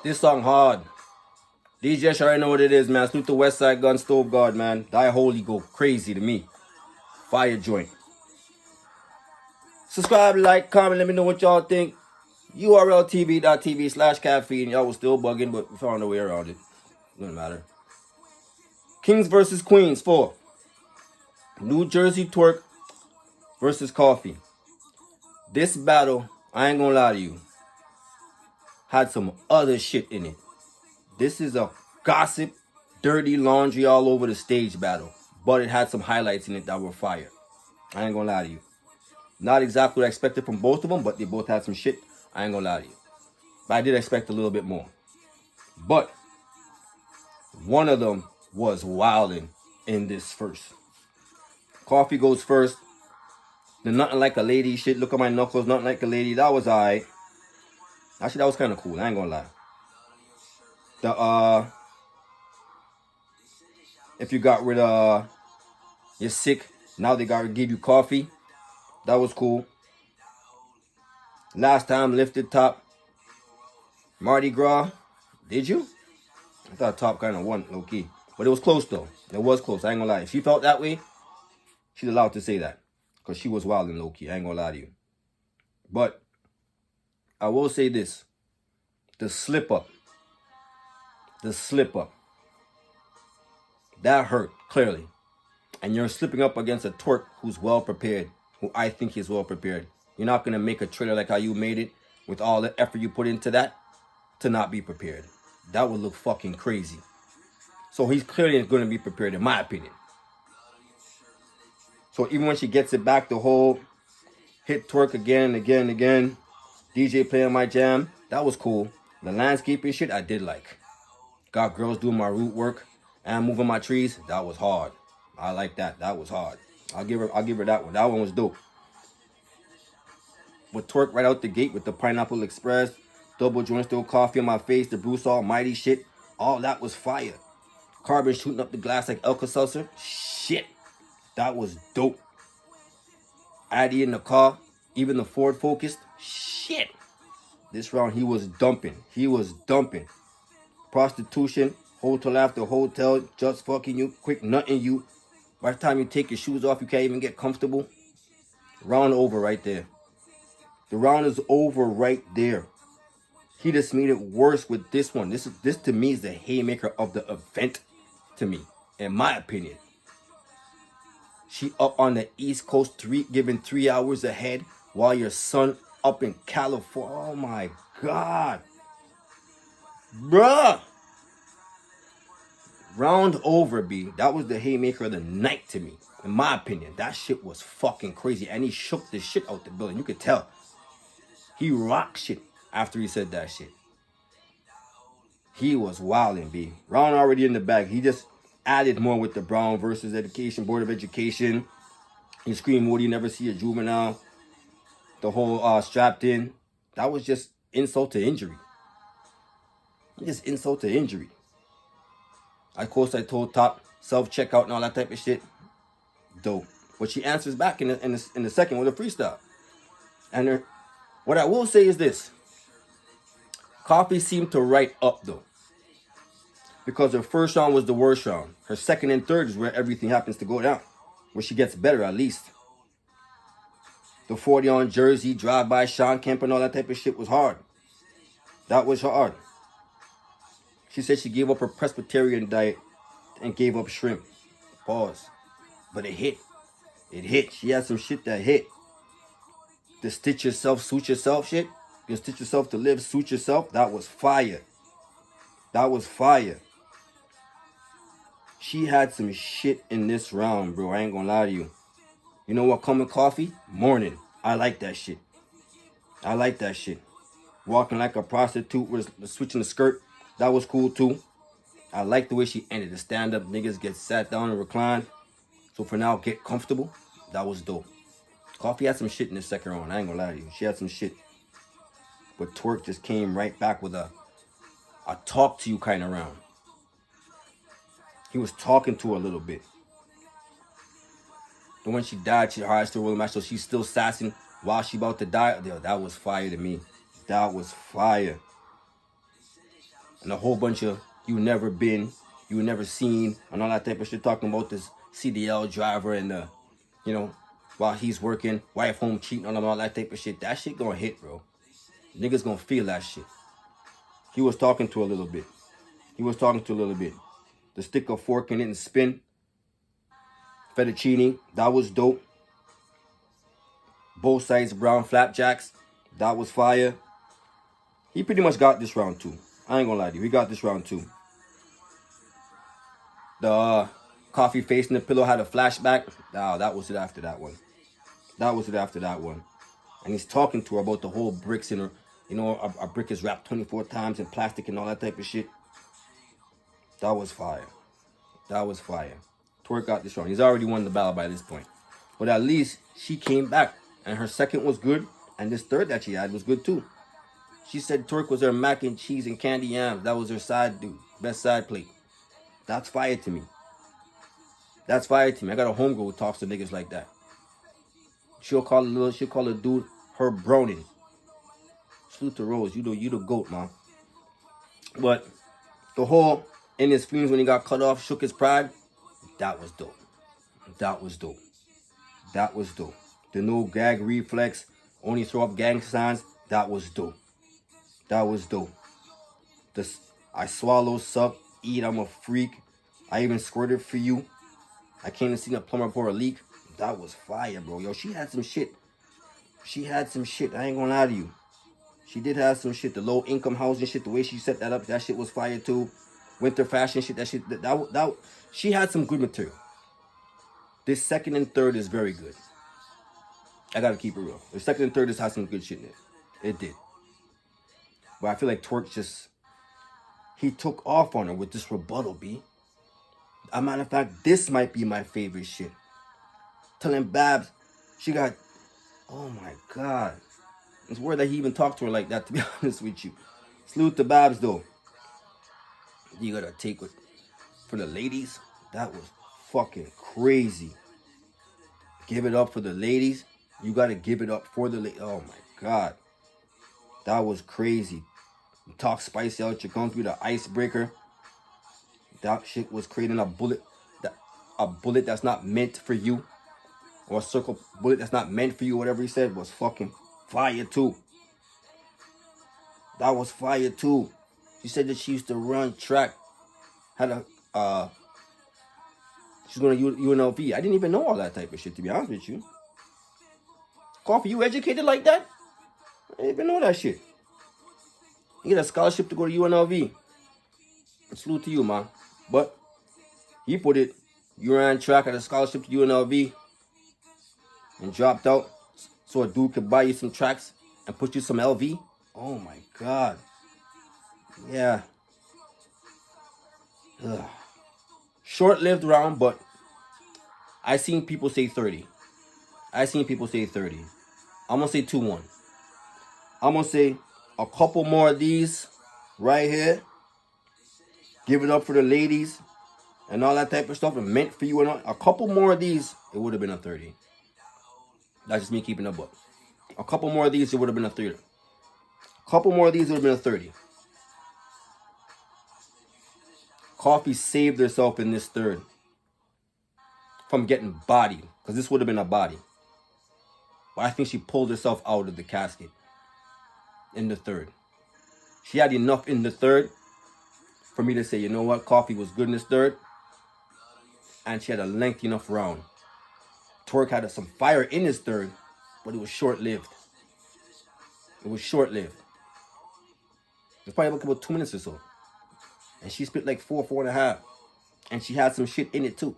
This song hard. D.J.S already know what it is, man. Salute the West Side Gun Stove God, man. Die Holy go crazy to me. Fire joint. Subscribe, like, comment, let me know what y'all think. Urltv.tv/caffeine. Y'all was still bugging, but we found a way around it. Doesn't matter. Kings versus Queens 4. New Jersey TWORK versus Coffee. This battle, I ain't gonna lie to you, had some other shit in it. This is a gossip, dirty laundry all over the stage battle. But it had some highlights in it that were fire. I ain't gonna lie to you. Not exactly what I expected from both of them, but they both had some shit. I ain't gonna lie to you. But I did expect a little bit more. But one of them was wilding in this first. Coffee goes first. The nothing like a lady shit. Look at my knuckles, nothing like a lady. That was alright. Actually, that was kind of cool. I ain't gonna lie. If you got rid of, you're sick. Now they gotta give you coffee. That was cool. Last time, lifted top. Mardi Gras. Did you? I thought top kind of won, low key. But it was close though. It was close. I ain't gonna lie. If she felt that way, she's allowed to say that. Because she was wild and low key. I ain't gonna lie to you. But I will say this. The slip up. That hurt, clearly. And you're slipping up against a TWORK who's well prepared. Who I think is well prepared. You're not going to make a trailer like how you made it. With all the effort you put into that. To not be prepared. That would look fucking crazy. So he's clearly going to be prepared in my opinion. So even when she gets it back, the whole hit TWORK again and again and again. DJ playing my jam. That was cool. The landscaping shit I did like. Got girls doing my root work and moving my trees. That was hard. I like that. That was hard. I'll give her that one. That one was dope. With TWORK right out the gate with the Pineapple Express, double joint still coffee on my face, the Bruce Almighty shit. All that was fire. Carbon shooting up the glass like Alka-Seltzer. Shit. That was dope. Addy in the car. Even the Ford Focus. Shit. This round he was dumping. Prostitution. Hotel after hotel. Just fucking you. Quick nutting you. By the time you take your shoes off, you can't even get comfortable. Round over right there. The round is over right there. He just made it worse with this one. This to me is the haymaker of the event to me, in my opinion. She up on the East Coast, giving 3 hours ahead while your son up in California. Oh my God. Bruh. Round over, B. That was the haymaker of the night to me. In my opinion, that shit was fucking crazy. And he shook the shit out the building. You could tell. He rocked shit after he said that shit. He was wilding, B. Round already in the bag. He just added more with the Brown versus Education, Board of Education. He screamed, "Would you never see a juvenile?" The whole strapped in. That was just insult to injury. Just insult to injury. Of course, I told Top self-checkout and all that type of shit. Dope. But she answers back in the second with a freestyle. And what I will say is this. Coffee seemed to write up, though. Because her first round was the worst round. Her second and third is where everything happens to go down. Where she gets better, at least. The 40 on Jersey, drive-by, Sean Kemp and all that type of shit was hard. That was hard. She said she gave up her Presbyterian diet and gave up shrimp. Pause. But it hit. It hit. She had some shit that hit. The stitch yourself, suit yourself shit. You stitch yourself to live, suit yourself. That was fire. That was fire. She had some shit in this round, bro. I ain't gonna lie to you. You know what come with coffee? Morning. I like that shit. I like that shit. Walking like a prostitute with switching the skirt. That was cool too. I like the way she ended. The stand-up niggas get sat down and reclined. So for now, get comfortable. That was dope. Coffee had some shit in the second round. I ain't gonna lie to you. She had some shit. But TWORK just came right back with a talk to you kind of round. He was talking to her a little bit. And when she died, her eyes still rolling back, so she's still sassing while she about to die. That was fire to me. That was fire. and a whole bunch of you never been, you never seen, and all that type of shit, talking about this CDL driver and you know, while he's working, wife home cheating on him, all that type of shit. That shit gonna hit, bro. Niggas gonna feel that shit. He was talking to a little bit. The stick of fork in it and spin. Fettuccine, that was dope. Both sides brown flapjacks, that was fire. He pretty much got this round 2. I ain't gonna lie to you, he got this round 2. The coffee face in the pillow had a flashback. That was it after that one. And he's talking to her about the whole bricks in her. You know, a brick is wrapped 24 times in plastic and all that type of shit. That was fire. TWORK got this round. He's already won the battle by this point. But at least she came back. And her second was good. And this third that she had was good too. She said TWORK was her mac and cheese and candy yams. That was her side dude. Best side plate. That's fire to me. I got a homegirl who talks to niggas like that. She'll call a dude her bronin. Salute to Rose. You the goat, man. But the whole in his feelings when he got cut off, shook his pride. That was dope. The no gag reflex, only throw up gang signs. That was dope. This I swallow, suck, eat. I'm a freak. I even squirted for you. I came to see the plumber pour a leak. That was fire, bro. Yo, she had some shit. I ain't gonna lie to you. She did have some shit. The low income housing shit, the way she set that up, that shit was fire too. Winter fashion shit, that she had some good material. This second and third is very good. I gotta keep it real. The second and third has had some good shit in it. It did. But I feel like TWORK he took off on her with this rebuttal, B. As a matter of fact, this might be my favorite shit. Telling Babs, she got, oh my God. It's weird that he even talked to her like that, to be honest with you. Salute to Babs, though. You gotta take it for the ladies. That was fucking crazy. Give it up for the ladies. You gotta give it up for the ladies. Oh my God. That was crazy. Talk spicy out your country, the icebreaker. That shit was creating a bullet that's not meant for you. Or a circle bullet that's not meant for you, whatever he said, was fucking fire too. That was fire too. She said that she used to run track. Had a she's going to UNLV. I didn't even know all that type of shit, to be honest with you. Coffee, you educated like that? I didn't even know that shit. You get a scholarship to go to UNLV. Salute to you, man. But he put it, you ran track at a scholarship to UNLV and dropped out so a dude could buy you some tracks and put you some LV. Oh my God. Yeah. Ugh. Short-lived round, but I seen people say 30. I'm going to say 2-1. I'm going to say a couple more of these right here. Give it up for the ladies and all that type of stuff. And meant for you and all. A couple more of these, it would have been a 30. That's just me keeping a book. A couple more of these, it would have been a 30. A couple more of these, it would have been a 30. Coffee saved herself in this third from getting bodied, because this would have been a body. But I think she pulled herself out of the casket in the third. She had enough in the third for me to say, you know what, Coffee was good in this third, and she had a lengthy enough round. TWORK had some fire in his third, but it was short-lived. It was probably about 2 minutes or so. And she spit like 4.5. And she had some shit in it too.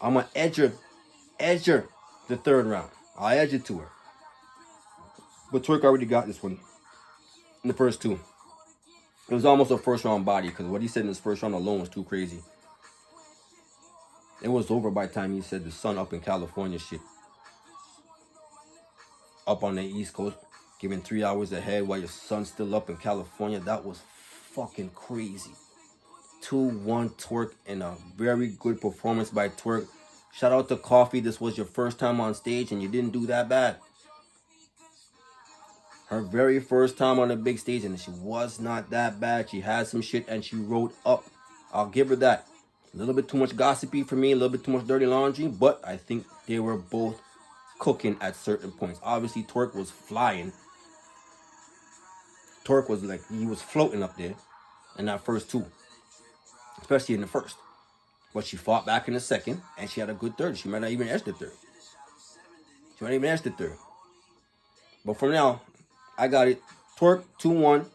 I'm going to edge her the third round. I'll edge it to her. But TWORK already got this one in the first two. It was almost a first round body, because what he said in his first round alone was too crazy. It was over by the time he said the sun up in California shit. Up on the East Coast, giving 3 hours ahead while your sun's still up in California. That was fucking crazy. 2-1 TWORK, and a very good performance by TWORK. Shout out to Coffee. This was your first time on stage and you didn't do that bad. Her very first time on a big stage, and she was not that bad. She had some shit and she wrote up. I'll give her that. A little bit too much gossipy for me, a little bit too much dirty laundry, but I think they were both cooking at certain points. Obviously, TWORK was flying. TWORK was like, he was floating up there in that first two, especially in the first. But she fought back in the second, and she had a good third. She might not even edge the third. She might not even edge the third. But for now, I got it. TWORK 2-1.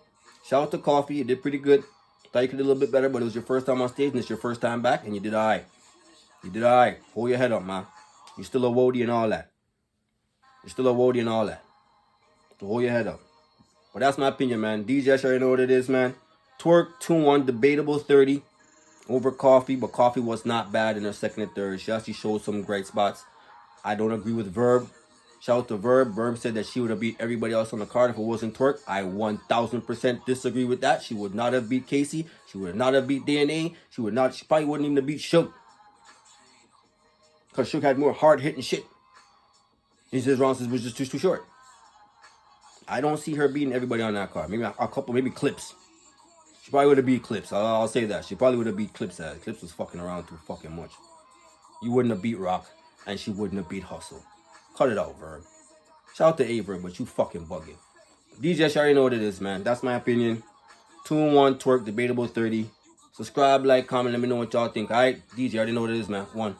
Shout out to Coffee. You did pretty good. Thought you could do a little bit better, but it was your first time on stage and it's your first time back, and you did all right. You did all right. Hold your head up, man. You're still a woody and all that. You're still a woody and all that. So hold your head up. But that's my opinion, man. D.J.S already know what it is, man. TWORK 2-1. Debatable 30 over Coffee, but Coffee was not bad in her second and third. She actually showed some great spots. I don't agree with Verb. Shout out to Verb. Verb said that she would have beat everybody else on the card if it wasn't TWORK. I 1000% disagree with that. She would not have beat Casey. She would not have beat DNA. She probably wouldn't even have beat Shook. Because Shook had more hard-hitting shit. His rounds was just too short. I don't see her beating everybody on that card. Maybe a couple, maybe Clips. She probably would have beat Clips. I'll say that. She probably would have beat Clips. Clips was fucking around too fucking much. You wouldn't have beat Rock, and she wouldn't have beat Hustle. Cut it out, Verb. Shout out to Averb, but you fucking bugging. D.J.S, you already know what it is, man. That's my opinion. 2-1, TWORK, debatable 30. Subscribe, like, comment, let me know what y'all think. Alright, DJ, I already know what it is, man. 1.